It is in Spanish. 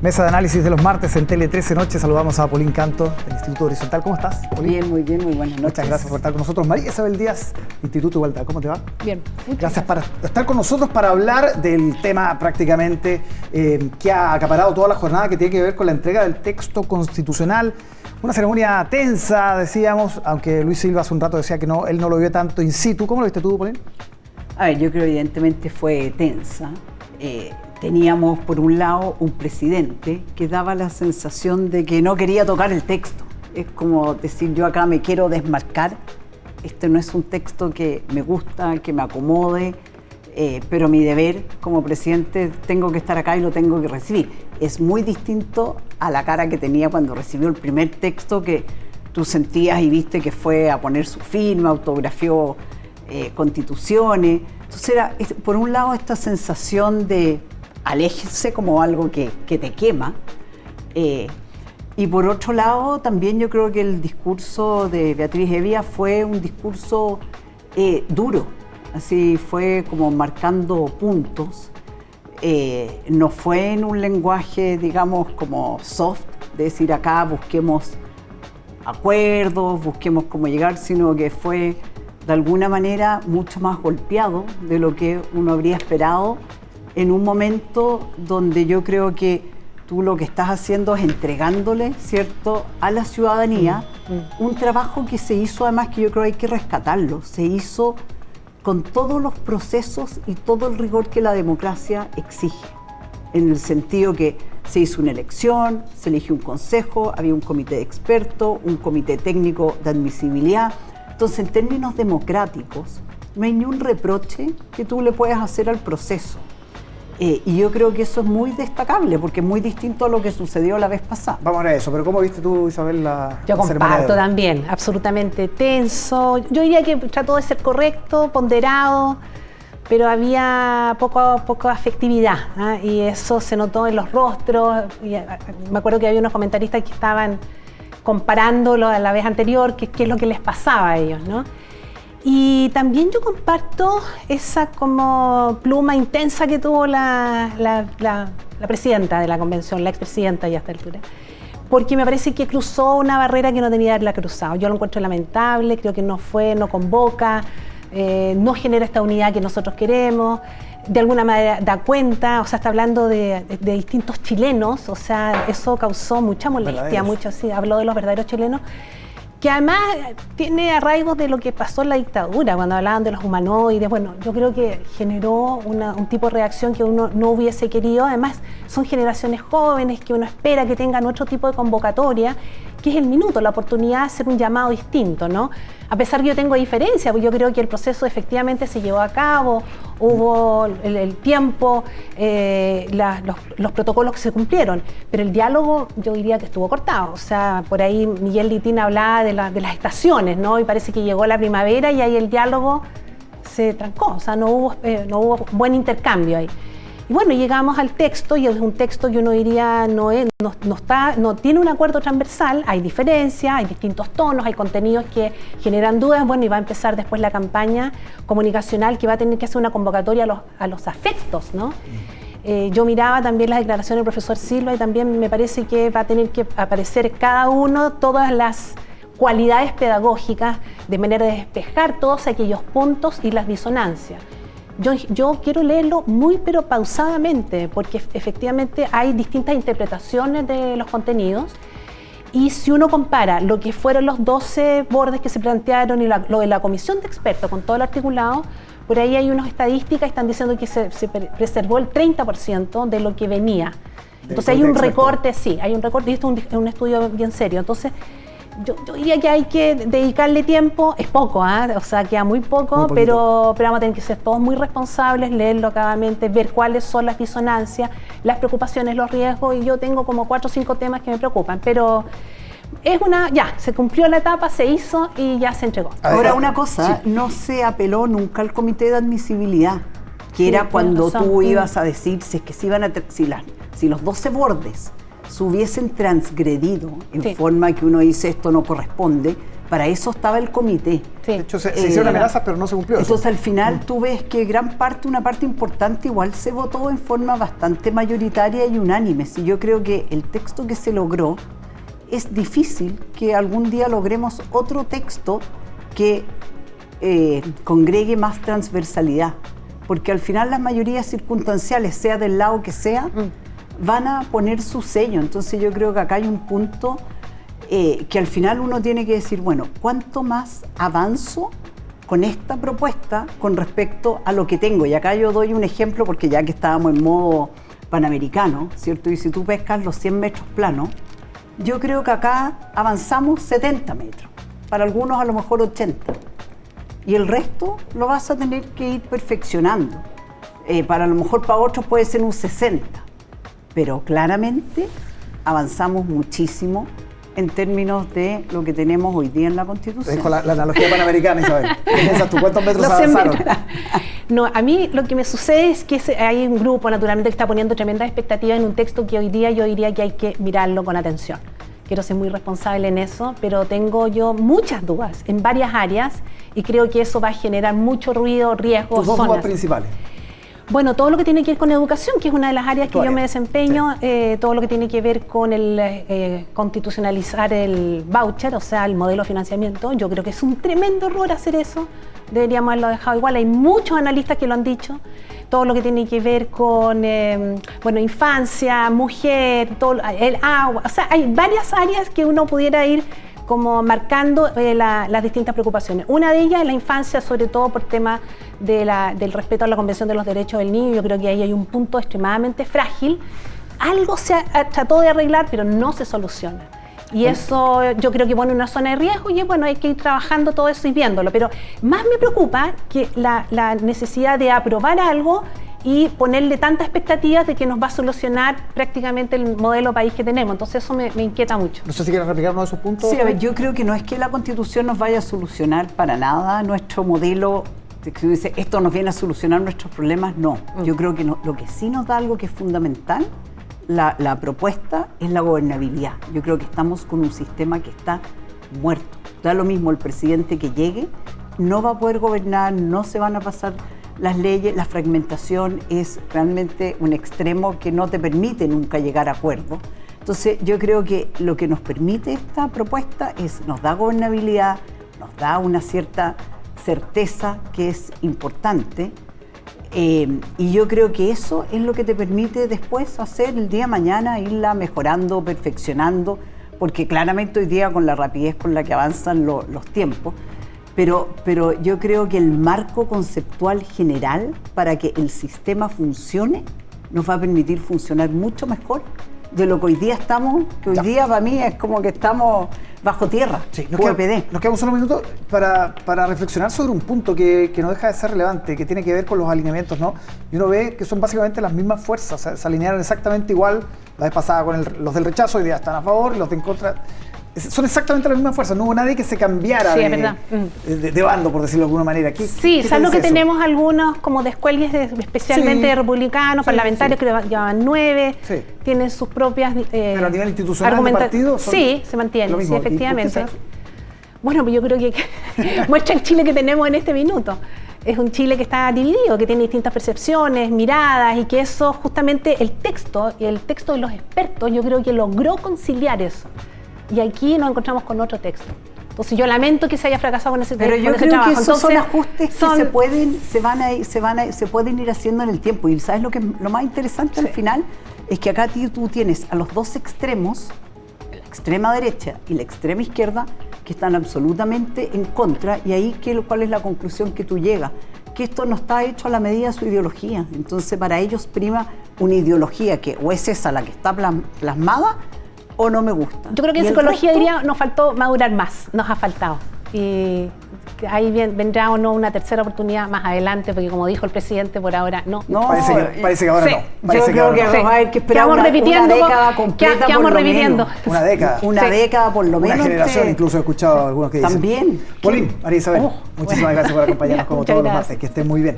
Mesa de análisis de los martes en Tele 13 Noche. Saludamos a Paulín Canto del Instituto Horizontal. ¿Cómo estás, Paulín? Bien, muy buenas noches. Muchas gracias por estar con nosotros. María Isabel Díaz, Instituto Igualdad. ¿Cómo te va? Bien. Gracias por estar con nosotros para hablar del tema prácticamente que ha acaparado toda la jornada, que tiene que ver con la entrega del texto constitucional. Una ceremonia tensa, decíamos, aunque Luis Silva hace un rato decía que no, él no lo vio tanto in situ. ¿Cómo lo viste tú, Paulín? A ver, yo creo que evidentemente fue tensa. Teníamos por un lado un presidente que daba la sensación de que no quería tocar el texto. Es como decir, yo acá me quiero desmarcar. Este no es un texto que me gusta, que me acomode, pero mi deber como presidente tengo que estar acá y lo tengo que recibir. Es muy distinto a la cara que tenía cuando recibió el primer texto, que tú sentías y viste que fue a poner su firma, autografió constituciones. Entonces era, por un lado, esta sensación de aléjense como algo que te quema, y por otro lado también yo creo que el discurso de Beatriz Hevia fue un discurso duro, así fue como marcando puntos, no fue en un lenguaje digamos como soft, de decir acá busquemos acuerdos, busquemos cómo llegar, sino que fue de alguna manera mucho más golpeado de lo que uno habría esperado en un momento donde yo creo que tú lo que estás haciendo es entregándole, ¿cierto?, a la ciudadanía un trabajo que se hizo, además, que yo creo que hay que rescatarlo, se hizo con todos los procesos y todo el rigor que la democracia exige, en el sentido que se hizo una elección, se eligió un consejo, había un comité de expertos, un comité técnico de admisibilidad. Entonces, en términos democráticos, no hay ni un reproche que tú le puedas hacer al proceso. Y yo creo que eso es muy destacable, porque es muy distinto a lo que sucedió la vez pasada. Vamos a eso, pero ¿cómo viste tú, Isabel, la Yo comparto también, absolutamente tenso. Yo diría que trató de ser correcto, ponderado, pero había poca afectividad, ¿eh? Y eso se notó en los rostros. Me acuerdo que había unos comentaristas que estaban comparándolo a la vez anterior, qué es lo que les pasaba a ellos, ¿no? Y también yo comparto esa como pluma intensa que tuvo la presidenta de la convención, la expresidenta ya a esta altura, porque me parece que cruzó una barrera que no tenía que haberla cruzado. Yo lo encuentro lamentable, creo que no convoca, no genera esta unidad que nosotros queremos, de alguna manera da cuenta, o sea, está hablando de distintos chilenos, o sea, eso causó mucha molestia, sí, habló de los verdaderos chilenos, que además tiene arraigos de lo que pasó en la dictadura, cuando hablaban de los humanoides. Bueno, yo creo que generó un tipo de reacción que uno no hubiese querido. Además, son generaciones jóvenes que uno espera que tengan otro tipo de convocatoria, que es el minuto, la oportunidad de hacer un llamado distinto, ¿no? A pesar que yo tengo diferencia, porque yo creo que el proceso efectivamente se llevó a cabo, hubo el tiempo, los protocolos que se cumplieron, pero el diálogo yo diría que estuvo cortado. O sea, por ahí Miguel Litín hablaba de las estaciones, ¿no? Y parece que llegó la primavera y ahí el diálogo se trancó, o sea, no hubo buen intercambio ahí. Y bueno, llegamos al texto, y es un texto que uno diría no tiene un acuerdo transversal, hay diferencias, hay distintos tonos, hay contenidos que generan dudas. Bueno, y va a empezar después la campaña comunicacional, que va a tener que hacer una convocatoria a los afectos, ¿no? Yo miraba también las declaraciones del profesor Silva y también me parece que va a tener que aparecer cada uno todas las cualidades pedagógicas de manera de despejar todos aquellos puntos y las disonancias. Yo quiero leerlo muy pero pausadamente, porque efectivamente hay distintas interpretaciones de los contenidos, y si uno compara lo que fueron los 12 bordes que se plantearon y lo de la comisión de expertos con todo el articulado, por ahí hay unas estadísticas que están diciendo que se preservó el 30% de lo que venía. Entonces hay un recorte, sí, hay un recorte, y esto es un estudio bien serio. Entonces yo diría que hay que dedicarle tiempo, es poco, o sea, queda muy poco, pero vamos a tener que ser todos muy responsables, leerlo acabadamente, ver cuáles son las disonancias, las preocupaciones, los riesgos, y yo tengo como 4 o 5 temas que me preocupan, pero ya, se cumplió la etapa, se hizo y ya se entregó. Ahora, una cosa, sí, no se apeló nunca al comité de admisibilidad, que era cuando tú ibas a decir si es que si los 12 bordes se hubiesen transgredido en forma que uno dice esto no corresponde, Para eso estaba el comité. Sí. De hecho, se hicieron amenazas, pero no se cumplió Entonces, eso. al final, tú ves que una parte importante igual se votó en forma bastante mayoritaria y unánime. Si yo creo que el texto que se logró, es difícil que algún día logremos otro texto que congregue más transversalidad. Porque al final las mayorías circunstanciales, sea del lado que sea, van a poner su sello. Entonces yo creo que acá hay un punto que al final uno tiene que decir, bueno, ¿cuánto más avanzo con esta propuesta con respecto a lo que tengo? Y acá yo doy un ejemplo, porque ya que estábamos en modo panamericano, ¿cierto? Y si tú pescas los 100 metros planos, yo creo que acá avanzamos 70 metros, para algunos a lo mejor 80. Y el resto lo vas a tener que ir perfeccionando. Para lo mejor para otros puede ser un 60, pero claramente avanzamos muchísimo en términos de lo que tenemos hoy día en la Constitución. Dejo la analogía panamericana, Isabel. ¿Qué piensas tú? ¿Cuántos metros Los avanzaron? No, a mí lo que me sucede es que hay un grupo naturalmente que está poniendo tremendas expectativas en un texto que hoy día yo diría que hay que mirarlo con atención. Quiero ser muy responsable en eso, pero tengo yo muchas dudas en varias áreas y creo que eso va a generar mucho ruido, riesgos, Tus dos zonas. dudas principales. Bueno, todo lo que tiene que ver con educación, que es una de las áreas que yo me desempeño, sí. Todo lo que tiene que ver con el constitucionalizar el voucher, o sea, el modelo de financiamiento. Yo creo que es un tremendo error hacer eso. Deberíamos haberlo dejado igual. Hay muchos analistas que lo han dicho. Todo lo que tiene que ver con, infancia, mujer, el agua. O sea, hay varias áreas que uno pudiera ir como marcando las distintas preocupaciones. Una de ellas es la infancia, sobre todo por tema del respeto a la Convención de los Derechos del Niño. Yo creo que ahí hay un punto extremadamente frágil. Algo se trató de arreglar, pero no se soluciona. Y eso yo creo que pone una zona de riesgo y bueno, hay que ir trabajando todo eso y viéndolo. Pero más me preocupa que la necesidad de aprobar algo y ponerle tantas expectativas de que nos va a solucionar prácticamente el modelo país que tenemos. Entonces eso me inquieta mucho. No sé si quieres replicar uno de sus puntos. Sí, a ver, yo creo que no es que la Constitución nos vaya a solucionar para nada nuestro modelo, que dice, esto nos viene a solucionar nuestros problemas, no. Yo creo que lo que sí nos da algo que es fundamental, la propuesta, es la gobernabilidad. Yo creo que estamos con un sistema que está muerto. Da lo mismo el presidente que llegue, no va a poder gobernar, no se van a pasar las leyes, la fragmentación es realmente un extremo que no te permite nunca llegar a acuerdo. Entonces yo creo que lo que nos permite esta propuesta nos da gobernabilidad, nos da una cierta certeza que es importante, y yo creo que eso es lo que te permite después hacer el día de mañana, irla mejorando, perfeccionando, porque claramente hoy día con la rapidez con la que avanzan los tiempos, pero yo creo que el marco conceptual general para que el sistema funcione nos va a permitir funcionar mucho mejor de lo que hoy día estamos, que hoy día para mí es como que estamos bajo tierra. Sí, nos quedan solo un minuto para reflexionar sobre un punto que no deja de ser relevante, que tiene que ver con los alineamientos, ¿no? Y uno ve que son básicamente las mismas fuerzas, se alinearon exactamente igual la vez pasada con los del rechazo, hoy día están a favor, los de en contra. Son exactamente las mismas fuerzas, no hubo nadie que se cambiara de bando, por decirlo de alguna manera. Sí, salvo que tenemos algunos como descuelgues especialmente de republicanos, parlamentarios que llevaban 9, tienen sus propias pero a nivel institucional de partido sí, se mantienen, sí, efectivamente. Bueno, pues yo creo que muestra el Chile que tenemos en este minuto. Es un Chile que está dividido, que tiene distintas percepciones, miradas, y que eso justamente el texto de los expertos yo creo que logró conciliar eso. Y aquí nos encontramos con otro texto. Entonces yo lamento que se haya fracasado con ese trabajo. Pero yo creo que esos son ajustes que se pueden ir haciendo en el tiempo. Y ¿sabes lo más interesante al final? Es que acá tú tienes a los dos extremos, la extrema derecha y la extrema izquierda, que están absolutamente en contra. Y ahí, ¿cuál es la conclusión que tú llegas? Que esto no está hecho a la medida de su ideología. Entonces para ellos prima una ideología que o es esa la que está plasmada, o no me gusta. Yo creo que en psicología diría nos faltó madurar más, nos ha faltado. Y ahí vendrá o no una tercera oportunidad más adelante, porque como dijo el presidente, por ahora no. Parece que ahora sí. no. Yo creo que vamos a ver que esperar una década completa. Quedamos repitiendo. Una década. Una década por lo menos. Una generación, incluso he escuchado algunos que dicen. También. Polín, María Isabel, muchísimas gracias por acompañarnos como todos los martes. Que estén muy bien.